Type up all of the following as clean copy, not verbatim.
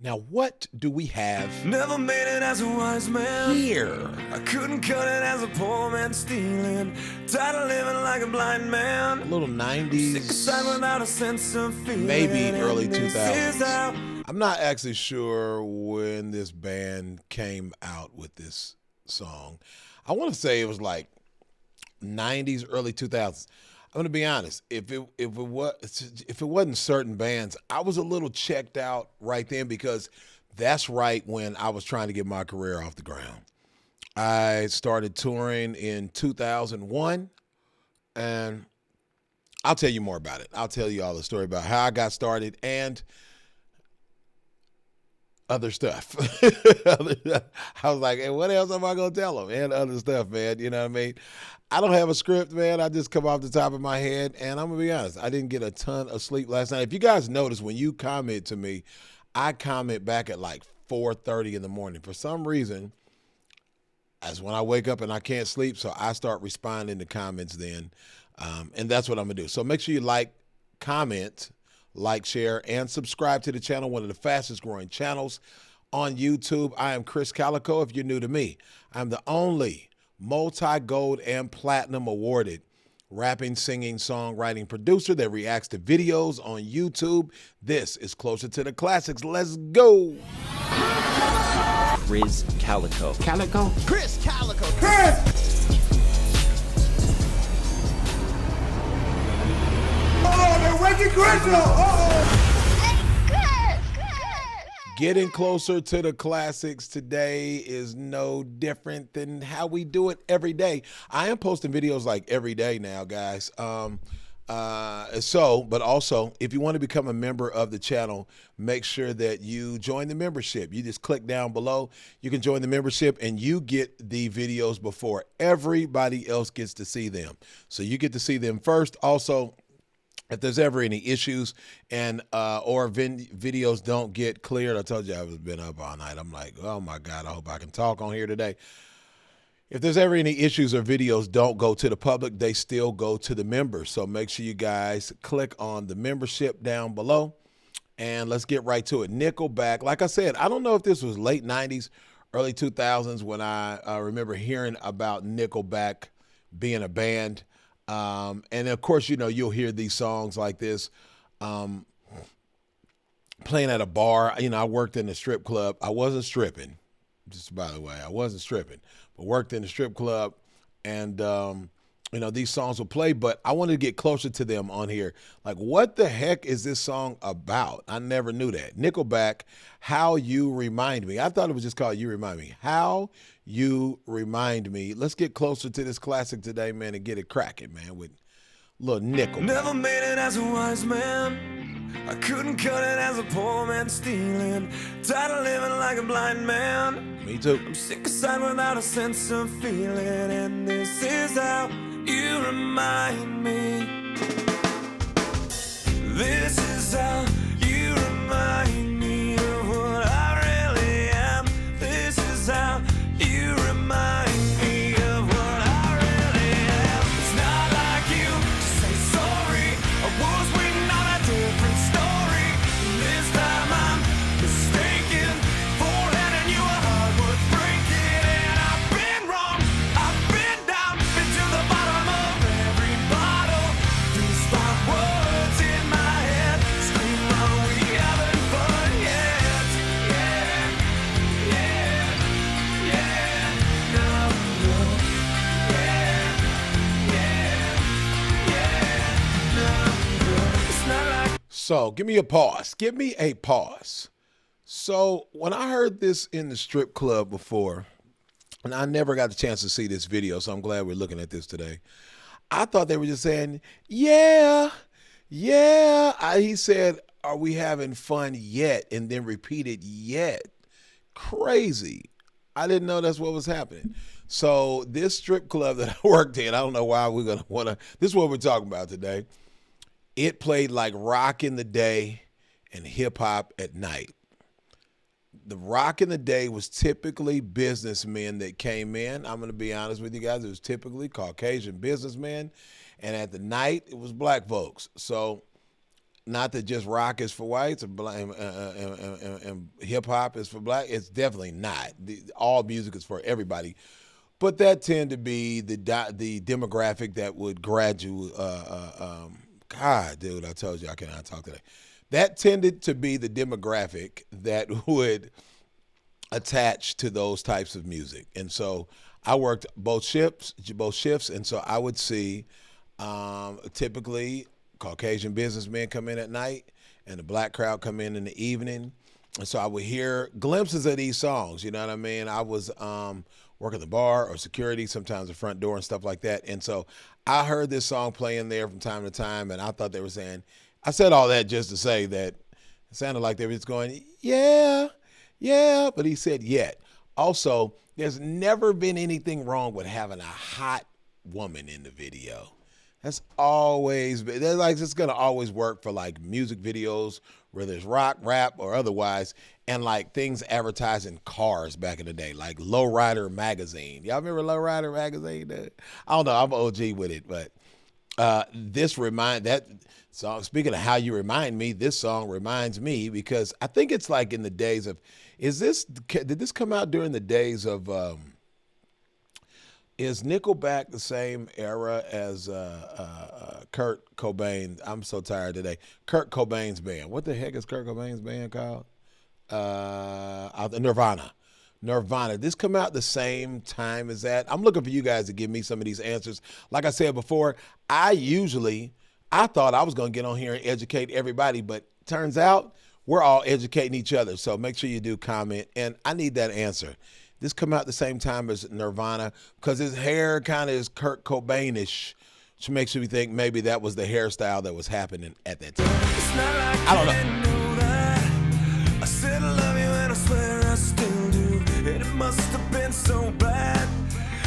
Now, what do we have Never made it as a wise man. here? I couldn't cut it as a poor man stealing. Tired of living like a blind man. A little Sick aside 90s, without a sense of feeling. maybe early And this is 2000s. how I'm not actually sure when this band came out with this song. I want to say it was like 90s, early 2000s. I'm gonna be honest. If it wasn't certain bands, I was a little checked out right then because that's right when I was trying to get my career off the ground. I started touring in 2001, and I'll tell you more about it. I'll tell you all the story about how I got started and other stuff. I was like, hey, what else am I going to tell them? And other stuff, man. You know what I mean? I don't have a script, man. I just come off the top of my head. And I'm going to be honest, I didn't get a ton of sleep last night. If you guys notice, when you comment to me, I comment back at like 4:30 in the morning. For some reason, that's when I wake up and I can't sleep. So I start responding to comments then. And that's what I'm going to do. So make sure you comment, share, and subscribe to the channel, one of the fastest growing channels on YouTube. I am Krizz Kaliko. If you're new to me, I'm the only multi-gold and platinum awarded rapping, singing, songwriting producer that reacts to videos on YouTube. This is Closer to the Classics. Let's go. Krizz Kaliko. Kaliko? Krizz Kaliko. Oh, they're waking Krizz up! Getting closer to the classics today is no different than how we do it every day. I am posting videos like every day now, guys. But also, if you want to become a member of the channel, make sure that you join the membership. You just click down below. You can join the membership and you get the videos before everybody else gets to see them. So you get to see them first. Also, if there's ever any issues and or videos don't get cleared, I told you I've been up all night. I'm like, oh my God, I hope I can talk on here today. If there's ever any issues or videos don't go to the public, they still go to the members. So make sure you guys click on the membership down below and let's get right to it. Nickelback, like I said, I don't know if this was late 90s, early 2000s when I remember hearing about Nickelback being a band. And of course, you know, you'll hear these songs like this playing at a bar. You know, I worked in a strip club. I wasn't stripping, just by the way. I wasn't stripping, but worked in a strip club. And, you know, these songs will play, but I wanted to get closer to them on here. Like, what the heck is this song about? I never knew that. Nickelback, How You Remind Me. I thought it was just called You Remind Me. How You Remind Me. Let's get closer to this classic today, man, and get it cracking, man, with little Nickelback. never made it as a wise man. I couldn't cut it as a poor man stealing. Tired of living like a blind man. Me too. I'm sick aside without a sense of feeling. And this is how you remind me. This is how you remind me of what I really am. This is how you remind me of what I really am. It's not like you to say sorry. I was waiting on a different story. This time I'm mistaken for handing you a heart worth breaking. And I've been wrong, I've been down, been to the bottom of every bottle. These five words in my head scream, are we having fun yet? Yeah, yeah, yeah, no, no, yeah, yeah, yeah, no, no. It's not like So give me a pause. Give me a pause. So when I heard this in the strip club before, and I never got the chance to see this video, so I'm glad we're looking at this today. I thought they were just saying, yeah, yeah. He said, are we having fun yet? And then repeated yet. Crazy. I didn't know that's what was happening. So this strip club that I worked in, I don't know why we're going to want to, this is what we're talking about today. It played like rock in the day and hip hop at night. The rock in the day was typically businessmen that came in. I'm going to be honest with you guys. It was typically Caucasian businessmen. And at the night, it was black folks. So not that just rock is for whites and, and hip hop is for black. It's definitely not. All music is for everybody. But that tend to be the demographic that would graduate. God, dude, I told you I cannot talk today. That tended to be the demographic that would attach to those types of music. And so I worked both shifts, and so I would see typically Caucasian businessmen come in at night and the black crowd come in the evening. And so I would hear glimpses of these songs, you know what I mean? I was working the bar or security, sometimes the front door and stuff like that. And so I heard this song playing there from time to time, and I thought they were saying, I said all that just to say that it sounded like they were just going, yeah, yeah, but he said yet. Also, there's never been anything wrong with having a hot woman in the video. That's always been, that's like, it's gonna always work for like music videos, whether it's rock, rap, or otherwise, and like things advertised in cars back in the day, like Lowrider magazine. Y'all remember Lowrider magazine? I don't know, I'm OG with it, but that song, speaking of how you remind me, this song reminds me because I think it's like in the days of, did this come out during the days of, is Nickelback the same era as Kurt Cobain? I'm so tired today. Kurt Cobain's band. What the heck is Kurt Cobain's band called? Nirvana. Nirvana. This come out the same time as that? I'm looking for you guys to give me some of these answers. Like I said before, I thought I was going to get on here and educate everybody, but turns out we're all educating each other. So make sure you do comment, and I need that answer. This come out the same time as Nirvana because his hair kind of is Kurt Cobain-ish, which makes me think maybe that was the hairstyle that was happening at that time. I don't know. I said I love you and I swear I still do. And it must have been so bad,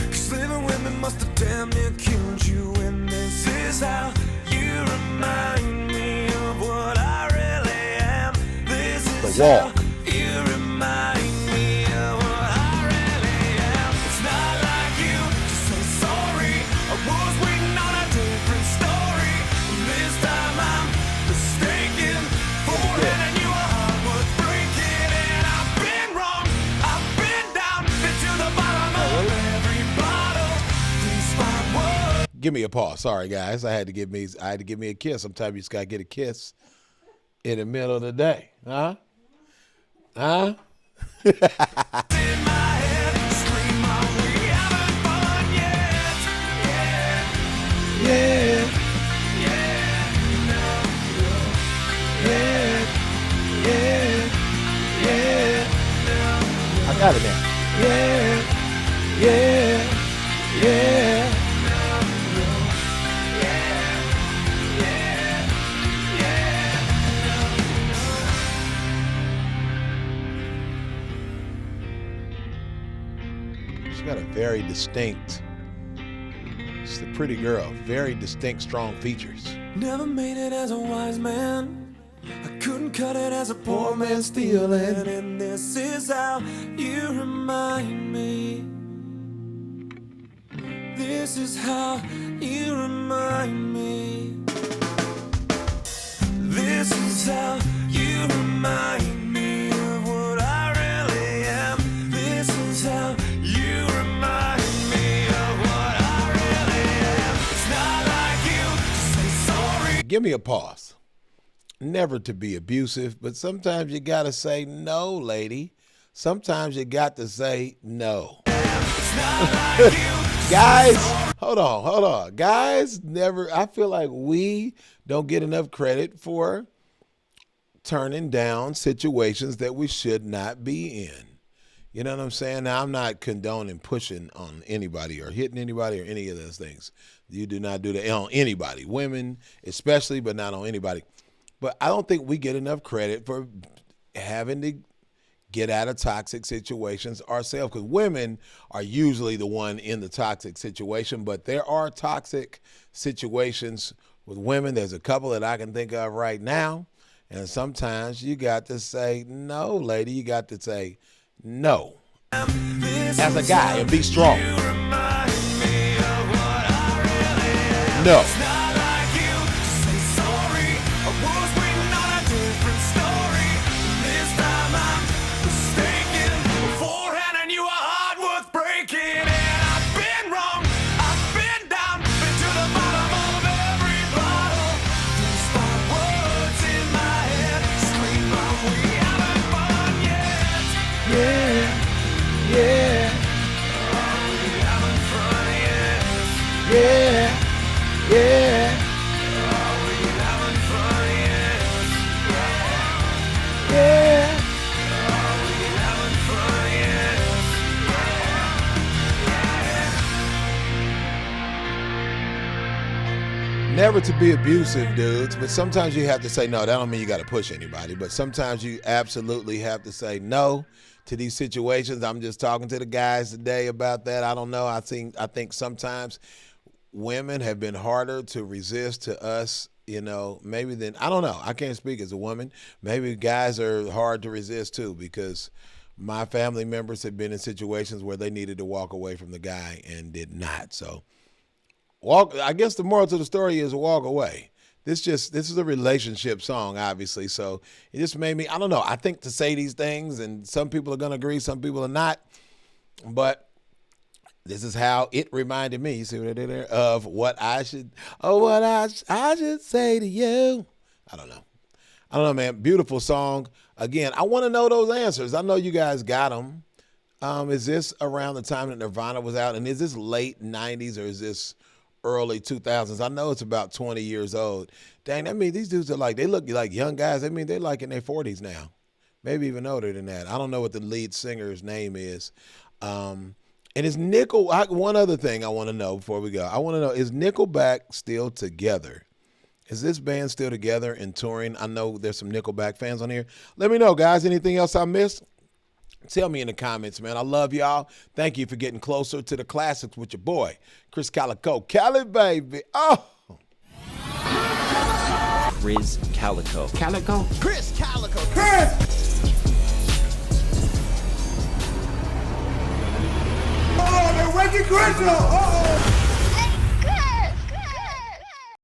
'cause living with me must have damn near killed you. And this is how you remind me of what I really am. This is The Walk. how you remind me of what I really am. It's not like you to say sorry. I was waiting on a different story. This time I'm mistaken for it, and you are heart worth breaking. And I've been wrong, I've been down into the bottom of every bottle. These 5 words. Give me a pause. Sorry, guys. I had to give me a kiss. Sometimes you just got to get a kiss in the middle of the day. Huh? Huh? In my head, scream out, we haven't fun yet. Yeah. I got it now. Yeah. She's got a very distinct, she's a pretty girl, very distinct, strong features. Never made it as a wise man. I couldn't cut it as a poor man stealing. And this is how you remind me. This is how you remind me. This is how you remind me of what I really am. This is how you remind me of what I really am. It's not like you to say sorry. Give me a pause. Never to be abusive, but sometimes you got to say no, lady. Sometimes you got to say no. It's not like you. Guys, hold on. Guys, I feel like we don't get enough credit for turning down situations that we should not be in. You know what I'm saying? Now, I'm not condoning pushing on anybody or hitting anybody or any of those things. You do not do that on anybody, women especially, but not on anybody. But I don't think we get enough credit for having to get out of toxic situations ourselves, because women are usually the one in the toxic situation, but there are toxic situations with women. There's a couple that I can think of right now, and sometimes you got to say no, lady. You got to say no as a guy and be strong. No. It's not like you to say sorry. I was waiting never to be abusive, dudes, but sometimes you have to say no. That don't mean you got to push anybody, but sometimes you absolutely have to say no to these situations. I'm just talking to the guys today about that. I don't know. I think sometimes women have been harder to resist to us, maybe than, I don't know. I can't speak as a woman. Maybe guys are hard to resist too, because my family members have been in situations where they needed to walk away from the guy and did not. So I guess the moral to the story is walk away. This is a relationship song, obviously. So it just made me, I don't know. I think to say these things, and some people are going to agree, some people are not. But this is how it reminded me, you see what I did there, of what I should say to you. I don't know, man. Beautiful song. Again, I want to know those answers. I know you guys got them. Is this around the time that Nirvana was out? And is this late 90s or is this early 2000s? I know it's about 20 years old. Dang, that means these dudes they look like young guys. I mean, they're like in their 40s now. Maybe even older than that. I don't know what the lead singer's name is. And is one other thing I want to know before we go. I want to know, is Nickelback still together? Is this band still together and touring? I know there's some Nickelback fans on here. Let me know, guys. Anything else I missed? Tell me in the comments, man. I love y'all. Thank you for getting closer to the classics with your boy, Krizz Kaliko. Cali, baby. Oh. Krizz Kaliko. Kaliko? Krizz Kaliko. Krizz! Oh, they're waking Krizz up! Uh-oh!